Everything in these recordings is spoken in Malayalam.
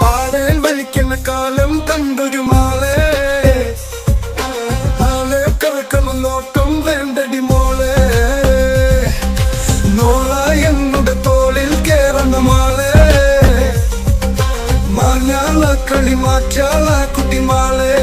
പാടയിൽ വലിക്കുന്ന കാലം കണ്ടൊരു മാളെ ആളെ കറക്കണം നോക്കം വേണ്ടടി മോളെ നോള എന്നുടെ തോളിൽ കേറുന്ന മാളെ മലയാള കളി മാറ്റാള കുട്ടി മാളെ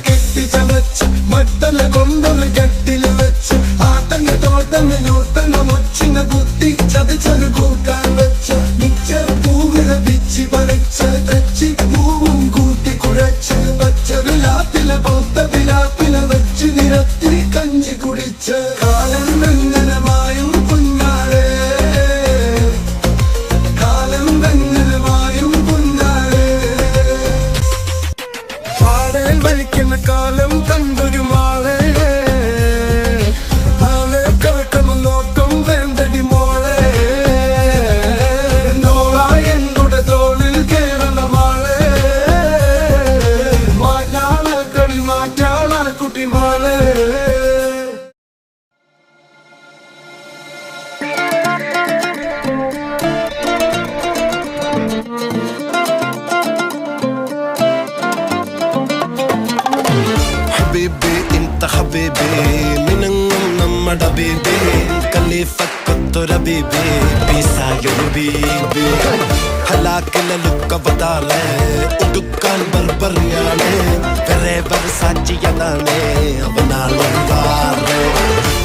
കെട്ടി ചതച്ച് മട്ടല കൊണ്ടൊരു കെട്ടില് വെച്ച് ആട്ടങ്ങ തോട്ടങ്ങ ഞോട്ടങ്ങ മൊച്ചിങ്ങ കുത്തി ചതച്ചൊരു കൂട്ടാൻ വെച്ച് മിച്ചർ പൂവില പിച്ചി പറിച്ച് തെച്ചി പൂവും കൂട്ടി കുഴച്ച് പച്ചൊരു ലാപ്പില പൊത്ത പിലാപ്പില വെച്ച് നിരത്തി കഞ്ചി കുടിച്ച് കാലം വെങ്ങനമായും കുഞ്ഞാളെ കാലം വെങ്ങനമായും കുഞ്ഞാളെ പാടയിൽ വലിക്കുന്ന കാലം കണ്ടൊരു മാളെ ആളെ കറക്കണം നോക്കം വേണ്ടടി മോളെ നോള എന്നുടെ തോളിൽ കേറുന്ന മാളെ മലയാള കളി മാറ്റാള കുട്ടി മാളെ حبيبي انت حبيبي منهم نمد حبيبي كليفك كنت ربيبي بيسا يربيبي هلاك للك بداري ودكان بربرياني فريبر ساجي يداني ابنا لنباري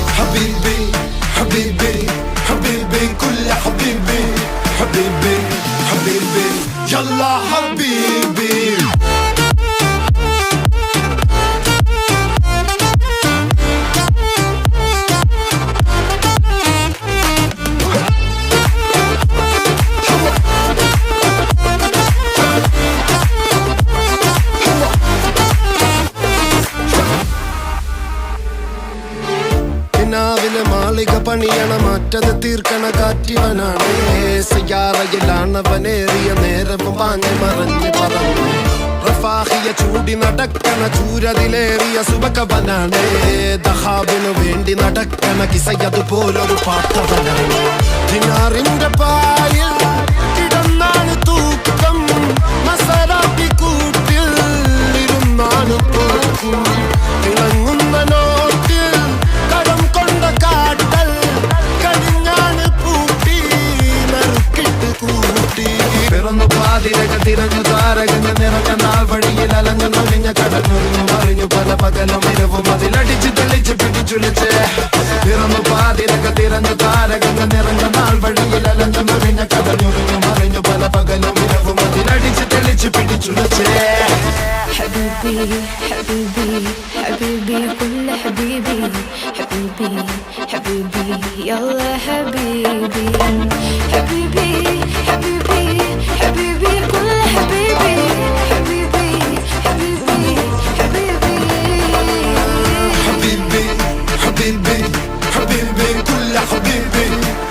حبيبي حبيبي حبيبي كل حبيبي حبيبي حبيبي يلا حبيبي മാളിക പണിയണ മാറ്റത് തീർക്കണ കാറ്റിവനാണ് സയ്യാറയിലാണവനേറിയ നേരവും പാഞ്ഞു മറഞ്ഞു പറന്നു റഫാഹിയ ചൂടി നടക്കണ ചൂരതിലേറിയ സുബകവനാണ് ദഹാബിനു വേണ്ടി നടക്കണ കിസയതുപോലൊരു പാട്ടവനാണ് ദിനാറിന്റെ പായിൽ കിടന്നാണ് തൂക്കം മസറാപ്പി കൂട്ടിൽ ഇരുന്നാണ് പോക്കും തിളങ്ങുന്ന നോട്ടിൽ കടം കൊണ്ട കാട്ടൽ കടിഞ്ഞാണ് പൂട്ടി നറുക്കിട്ട് കൂട്ടി പിറന്നു പാതിരക തിരഞ്ഞു താരകഞ്ഞ നിറഞ്ഞ നാൾ വഴിയിൽ അലഞ്ഞു നൊഴിഞ്ഞ കടഞ്ഞൊറിഞ്ഞു മറിഞ്ഞു പല പകലും ഇരവും അതിലടിച്ച് തെളിച്ച് പിടിച്ചുലിച്ച് പിറന്നു പാതിരക തിരഞ്ഞു താരകഞ്ഞ നിറഞ്ഞ നാൾ വഴിയിൽ അലഞ്ഞു നൊഴിഞ്ഞ കടഞ്ഞൊറിഞ്ഞു മറിഞ്ഞു പല പകലും ഇരവും അതിലടിച്ച് തെളിച്ച് പിടിച്ചുലിച്ച് حبيبي حبيبي حبيبي كل حبيبي حبيبي حبيبي يلا حبيبي حبيبي حبيبي حبيبي كل حبيبي حبيبي حبيبي حبيبي حبيبي حبيبي حبيبي كل حبيبي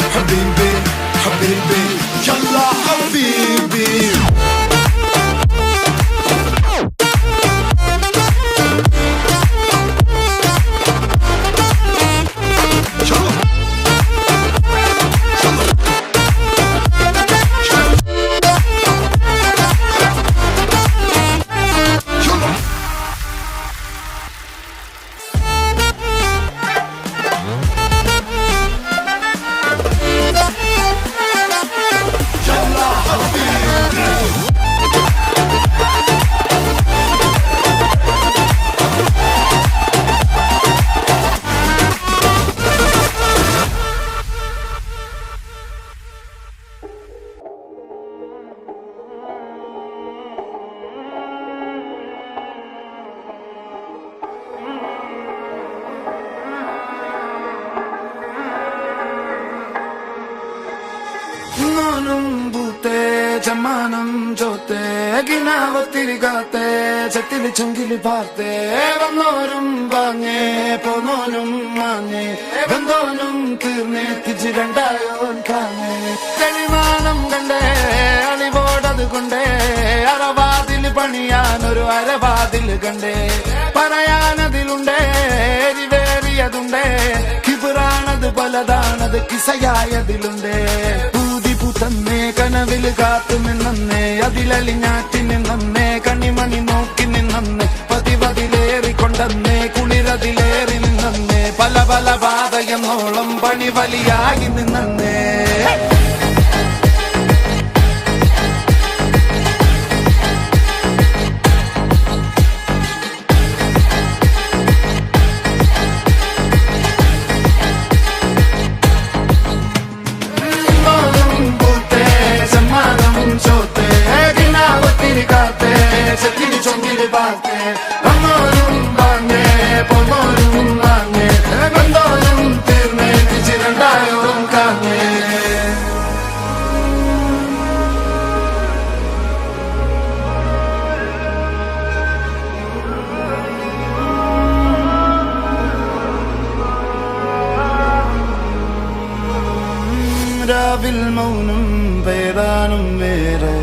حبيبي حبيبي يلا حبيبي ജമാനം ചോത്തെ ഗിനാവത്തിരികാത്തെ ചത്തിരി ചുങ്കിലി പാർത്തെ വന്നോരും വാങ്ങേ പോന്നോനും മാങ്ങേ വന്നോനും തീർന്നേ തിരിച്ച് രണ്ടായോൻ കാണേ തെളിമാനം കണ്ടേ അളിവോടത് കൊണ്ടേ അറവാതിൽ പണിയാനൊരു അരവാതിൽ കണ്ടേ പറയാനതിലുണ്ടേ എരിവേറിയതുണ്ടേ കിബിറാണത് പലതാണത് കിസയായതിലുണ്ടേ പൂതിപുത്തന്നേ കനവിൽ കാത്തു നിന്നേ അതിലലിഞ്ഞാറ്റി നിന്നേ കണിമണി നോക്കി നിന്നേ പതിവതിലേറിക്കൊണ്ടന്നേ കുളിരതിലേറി നിന്നേ പല പല പാതയെന്നോളം പണി വലിയായി നിന്നേ രാവിൽ മൗനം പേരാനും വേറെ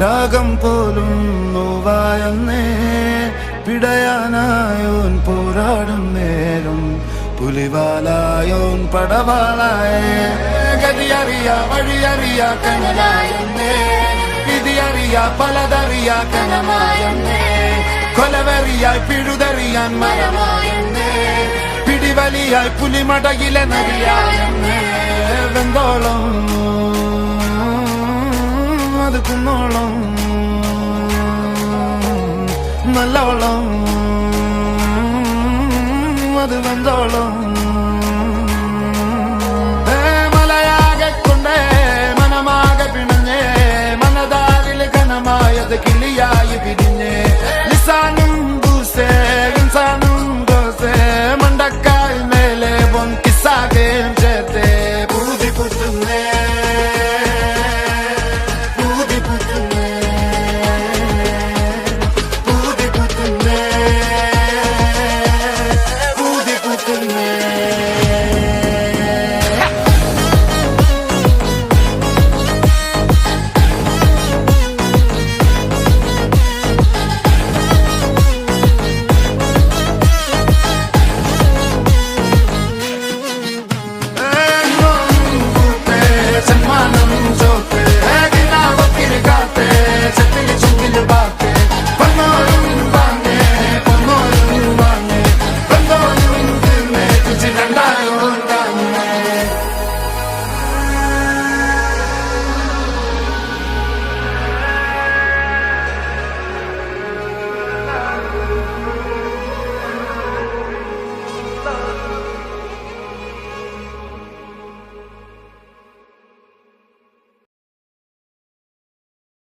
രാഗം പോലും നോവായെന്നേ പിടയാനായോൻ പോരാടും നേരം പുലിവാലായോൻ പടവാളായ ഗതിയറിയ വഴിയറിയ കനലായെന്നേ വിധിയറിയ പലതറിയ കനമായെന്നേ കൊലവെറിയായി പിഴുതറിയാൻ മരമായെന്നേ പിടിവലിയായി പുലിമടയിലെ നരിയായെന്നേ വെന്തോളം അത് കുന്നോളം നല്ലോളം അത് വെന്തോളം